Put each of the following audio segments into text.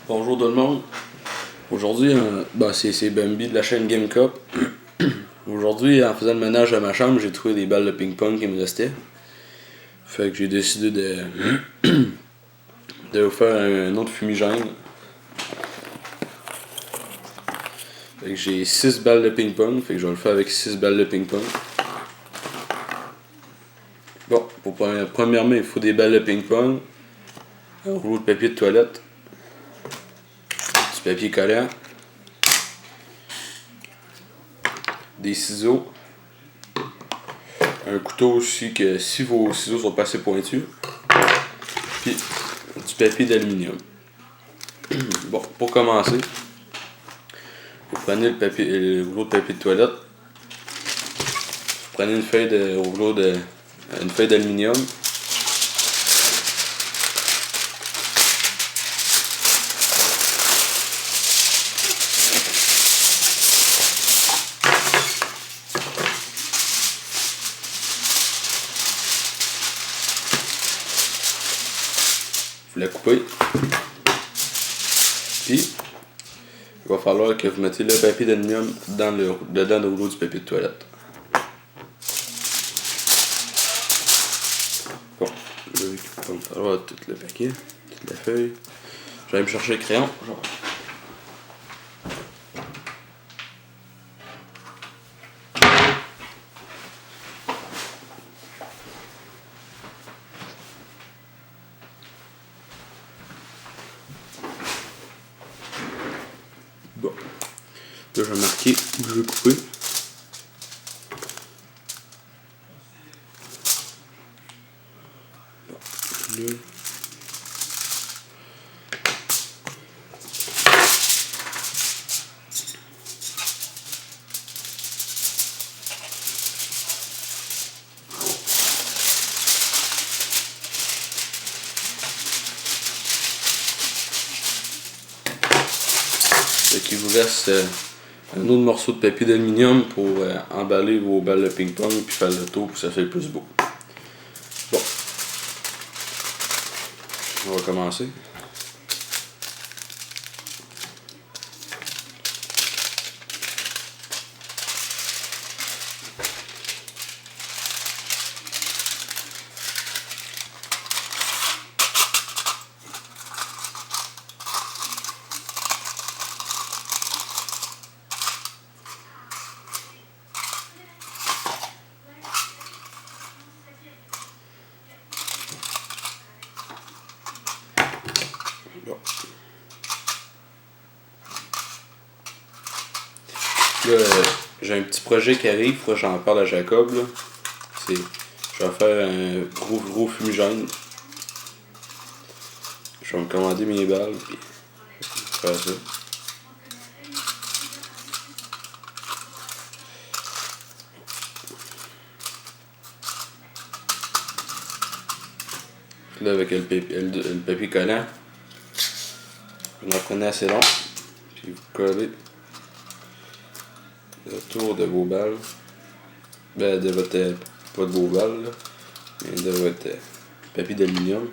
Bonjour tout le monde. Aujourd'hui, c'est Bambi de la chaîne Game Cup. Aujourd'hui, en faisant le ménage à ma chambre, j'ai trouvé des balles de ping-pong qui me restaient. Fait que j'ai décidé de vous faire un autre fumigène. Fait que j'ai 6 balles de ping-pong. Fait que je vais le faire avec 6 balles de ping-pong. Bon, premièrement, il faut des balles de ping-pong, un rouleau de papier de toilette, du papier collant, des ciseaux, un couteau aussi que si vos ciseaux sont pas assez pointus, puis du papier d'aluminium. Bon, pour commencer, vous prenez le rouleau de papier de toilette, vous prenez une feuille d'aluminium, vous la coupez, puis il va falloir que vous mettez le papier d'aluminium dedans le rouleau du papier de toilette. Bon, là, il va falloir tout le paquet, toute la feuille. Je vais aller me chercher le crayon. Bon, là je vais marquer où je vais couper. Bon, là. Fait qu'il vous reste un autre morceau de papier d'aluminium pour emballer vos balles de ping-pong puis faire le tour pour que ça fait plus beau. Bon, on va commencer. Bon. Là, j'ai un petit projet qui arrive, faut que j'en parle à Jacob. Là. Je vais faire un gros fumigène. Je vais me commander mes balles, puis faire ça. Là, avec le papier collant, vous en prenez assez long, puis vous collez autour de vos balles, ben de votre, pas de vos balles, là, mais de votre papier d'aluminium.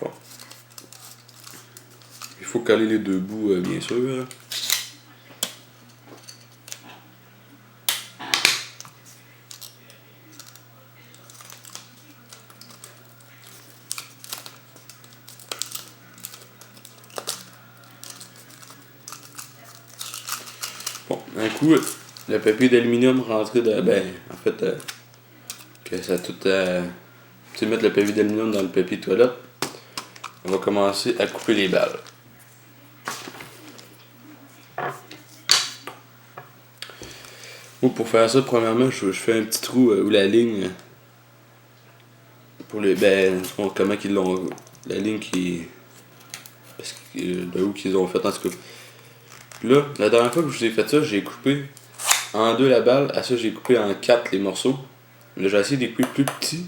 Bon. Il faut coller les deux bouts, bien sûr. Bon, un coup, le papier d'aluminium rentré dans. Ben, en fait, que ça tout. Tu sais, mettre le papier d'aluminium dans le papier de toilette. On va commencer à couper les balles. Moi, pour faire ça, premièrement, je fais un petit trou où la ligne Pour les. Ben, comment qu'ils l'ont. La ligne qui. Parce que. De où qu'ils ont fait en tout cas. Là, la dernière fois que je vous ai fait ça, j'ai coupé en deux la balle. À ça, j'ai coupé en quatre les morceaux. Là, j'ai essayé de les couper plus petits.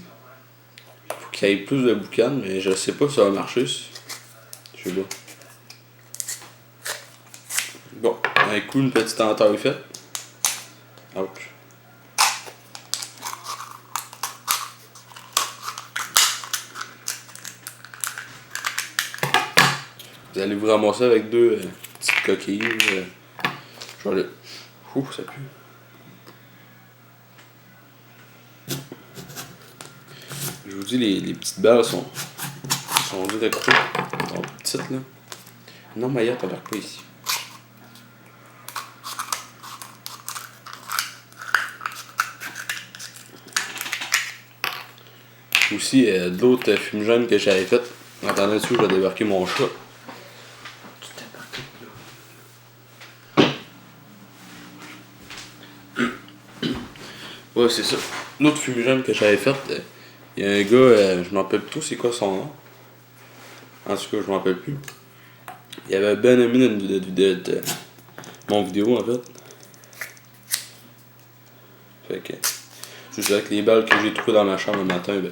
Pour qu'il y ait plus de boucan, mais je sais pas si ça va marcher. Je sais pas. Bon, un coup, une petite entaille faite. Ouch. Vous allez vous ramasser avec deux petites coquilles. Je vais aller. Ouh, ça pue. Je vous dis, les petites balles sont dures à couper. Elles sont petites là. Non, Maya, t'embarques pas ici. Aussi, de l'autre fumigène que j'avais fait. En attendant dessus, je vais débarquer mon chat. Ouais, c'est ça. L'autre fumigène que j'avais fait, il y a un gars, je m'en rappelle plus c'est quoi son nom. En tout cas, je m'en rappelle plus. Il avait bien aimé une vidéo de mon vidéo en fait. Fait que, juste avec les balles que j'ai trouvées dans ma chambre le matin, ben,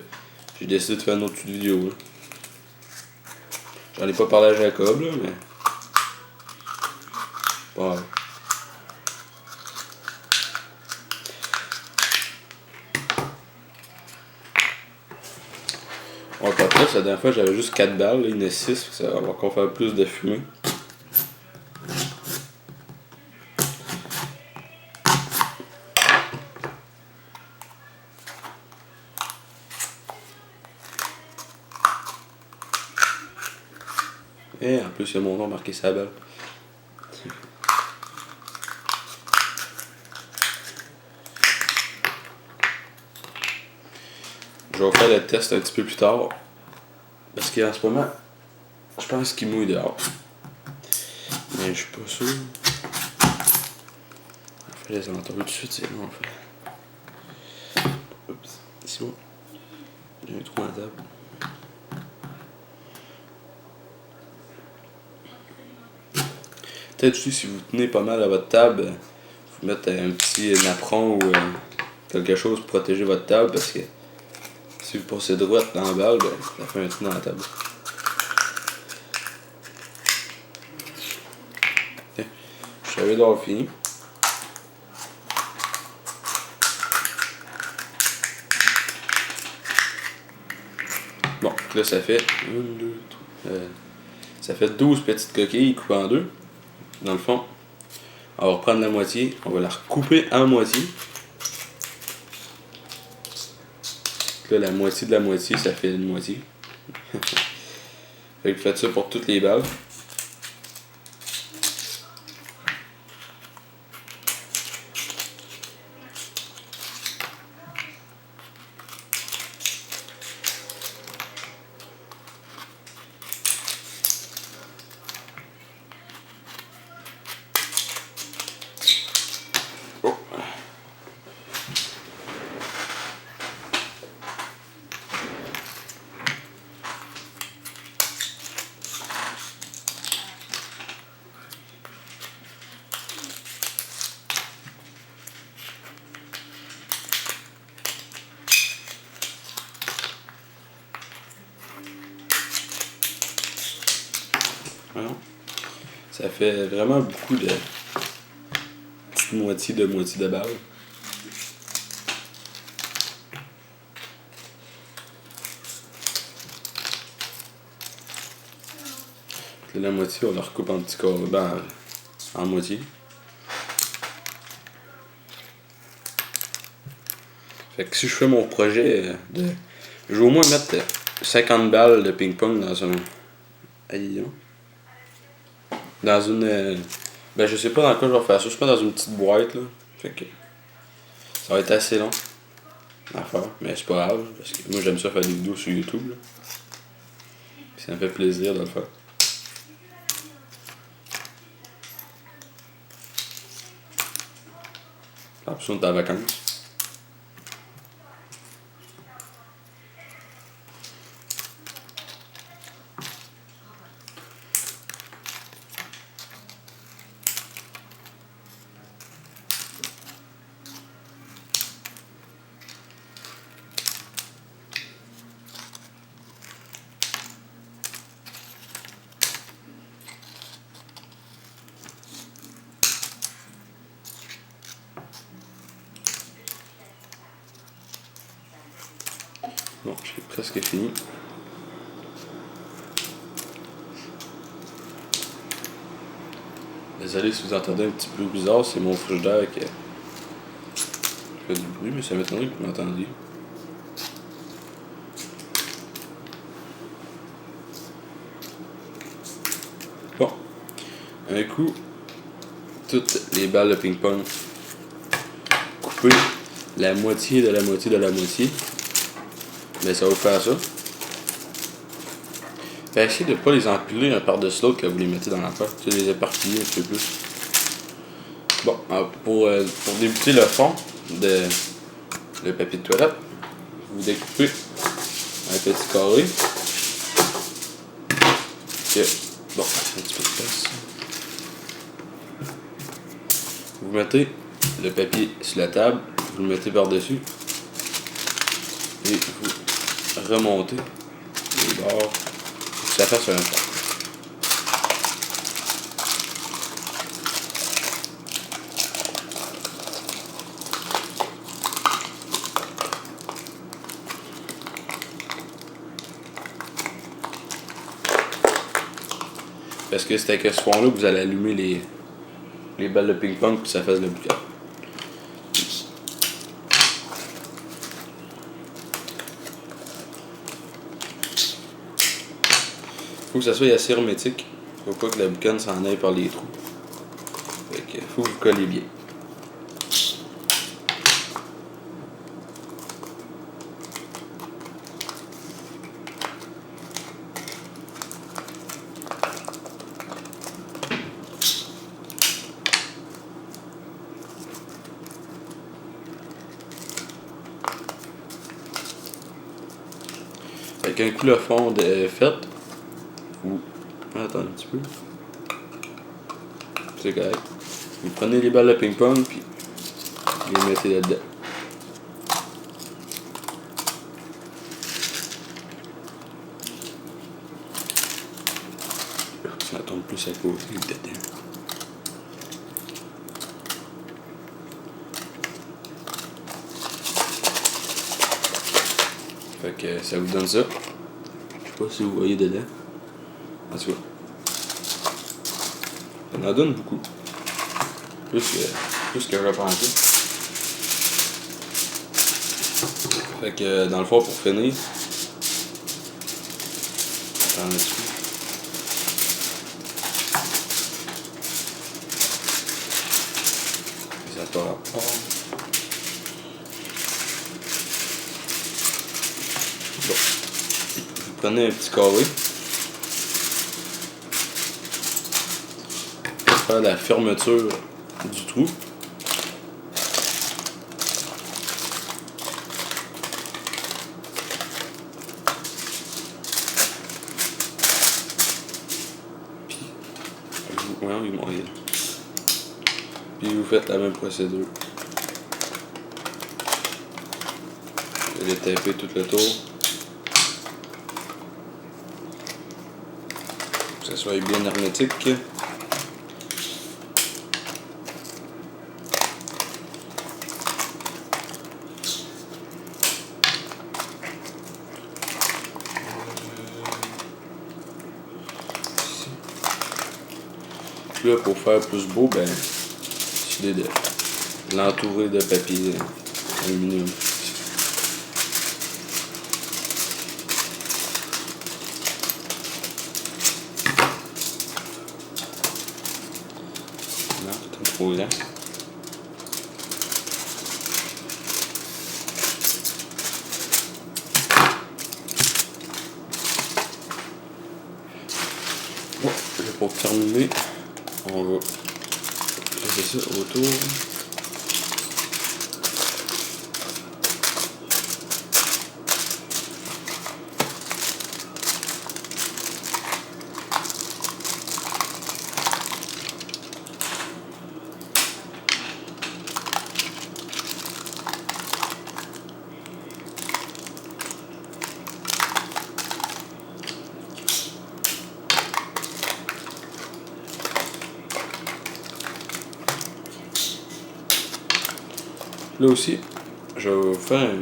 j'ai décidé de faire une autre petite vidéo. Là. J'en ai pas parlé à Jacob, là, mais. Ouais. Ouais, après, la dernière fois, j'avais juste 4 balles, là, il y en a 6, ça va encore faire plus de fumée. Et en plus, il y a mon nom marqué sur la balle. Je vais faire le test un petit peu plus tard. Parce qu'en ce moment, je pense qu'il mouille dehors. Mais je suis pas sûr. On fait les alentours tout de suite, c'est bon en fait. Oups, c'est bon. J'ai un trou à la table. Peut-être aussi si vous tenez pas mal à votre table, vous mettre un petit napperon ou quelque chose pour protéger votre table parce que si vous passez droite dans la balle, ben, ça fait un trou dans la table. Okay. Je savais d'avoir fini. Bon, là ça fait 1, 2, 3, ça fait 12 petites coquilles coupées en deux. Dans le fond, on va reprendre la moitié, on va la recouper en moitié. Là, la moitié de la moitié, ça fait une moitié. Fait que faites ça pour toutes les balles. Oh. Voilà. Ça fait vraiment beaucoup de petites moitiés de balles. Là, la moitié, on la recoupe en petits corps, ben, en moitié. Fait que si je fais mon projet de. Je vais au moins mettre 50 balles de ping-pong dans un. Aïe, dans une. Ben, je sais pas dans quoi je vais faire ça. Je pense dans une petite boîte, là. Fait que. Ça va être assez long à faire. Mais c'est pas grave. Parce que moi, j'aime ça faire des vidéos sur YouTube, là. Puis ça me fait plaisir de le faire. En plus, on est en vacances. Bon, j'ai presque fini. Désolé si vous entendez un petit peu bizarre, c'est mon frigidaire qui fait du bruit, mais ça m'étonnerait que vous m'entendiez. Bon, un coup, toutes les balles de ping-pong coupées la moitié de la moitié de la moitié. Mais ça va faire ça. Essayez de ne pas les empiler un par-dessus l'autre quand vous les mettez dans la pâte. Tu les éparpiller un peu plus. Bon, pour débuter le fond de le papier de toilette, vous découpez un petit carré. Okay. Bon, un petit peu de place. Vous mettez le papier sur la table, vous le mettez par-dessus et vous remontez les bords pour que ça fasse un fond. Parce que c'est avec ce fond-là que vous allez allumer les balles de ping-pong pour que ça fasse le boucan. Faut que ça soit assez hermétique. Faut pas que la boucane s'en aille par les trous. Fait que faut que vous collez bien. Fait qu'un coup le fond est fait, vous... Attends un petit peu. C'est correct. Vous prenez les balles de ping-pong puis vous les mettez là-dedans. Ça tombe plus à côté dedans. Fait que ça vous donne ça. Je sais pas si vous voyez dedans. En tout cas. Ça en donne beaucoup. Plus que je pensais. Fait que dans le fond, pour finir, attends là-dessus. Ça part à part. Bon. Vous prenez un petit carré. Pour faire la fermeture du trou. Puis vous faites la même procédure. Vous allez taper tout le tour. Que ça soit bien hermétique. Là, pour faire plus beau, ben, décidez de l'entourer de papier aluminium. Non, c'est trop lent. Bon, pour terminer, on va laisser ça autour. Là aussi, je vais vous faire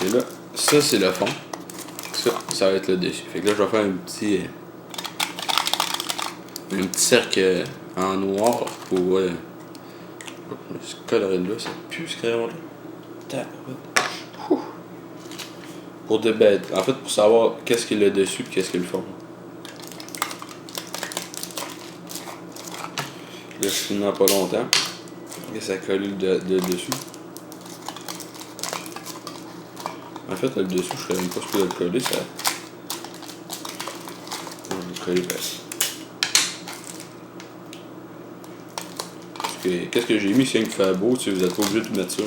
Et là, ça c'est le fond. Ça va être le dessus. Fait que là, je vais faire un petit cercle en noir pour ce colorer là, ça pue ce crayon là. Pour débattre. En fait, pour savoir qu'est-ce qui est le dessus et qu'est-ce qui est le fond. Là, je finis dans pas longtemps. Et ça colle de dessus. En fait, le dessus, je ne savais même pas ce que je vais le coller. Ça... Je vais le coller parce que qu'est-ce que j'ai mis, c'est un qui fait beau, tu sais, vous n'êtes pas obligé de tout mettre ça.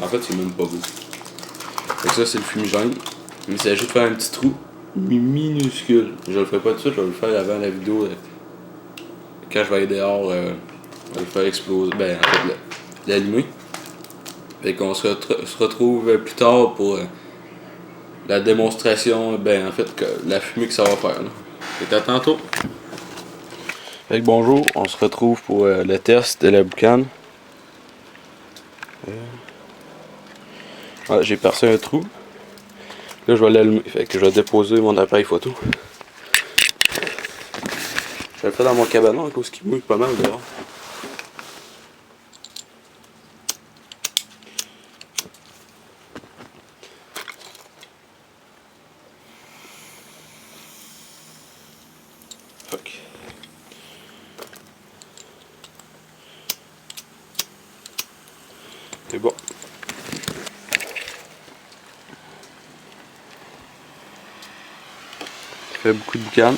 En fait, c'est même pas beau. Fait que ça, c'est le fumigène. Mais il s'agit de faire un petit trou minuscule. Je le ferai pas tout de suite, je vais le faire avant la vidéo. Quand je vais aller dehors, je vais le faire exploser. Ben, en fait, l'allumer. Fait qu'on se retrouve plus tard pour la démonstration, ben, en fait, que la fumée que ça va faire. Là. Fait que à tantôt. Fait que bonjour, on se retrouve pour le test de la boucane. Voilà, j'ai percé un trou. Là, je vais l'allumer. Fait que je vais déposer mon appareil photo. Je le fais dans mon cabanon à cause qu'il mouille pas mal dehors. Fuck. C'est bon. Ça fait beaucoup de boucan.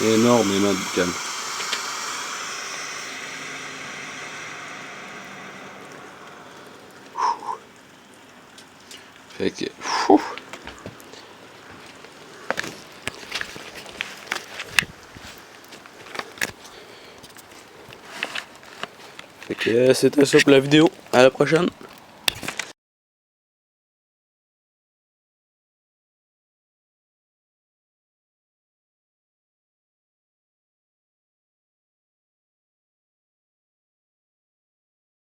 Énormément de boucan. Fait que... Fait que c'était ça pour la vidéo. À la prochaine.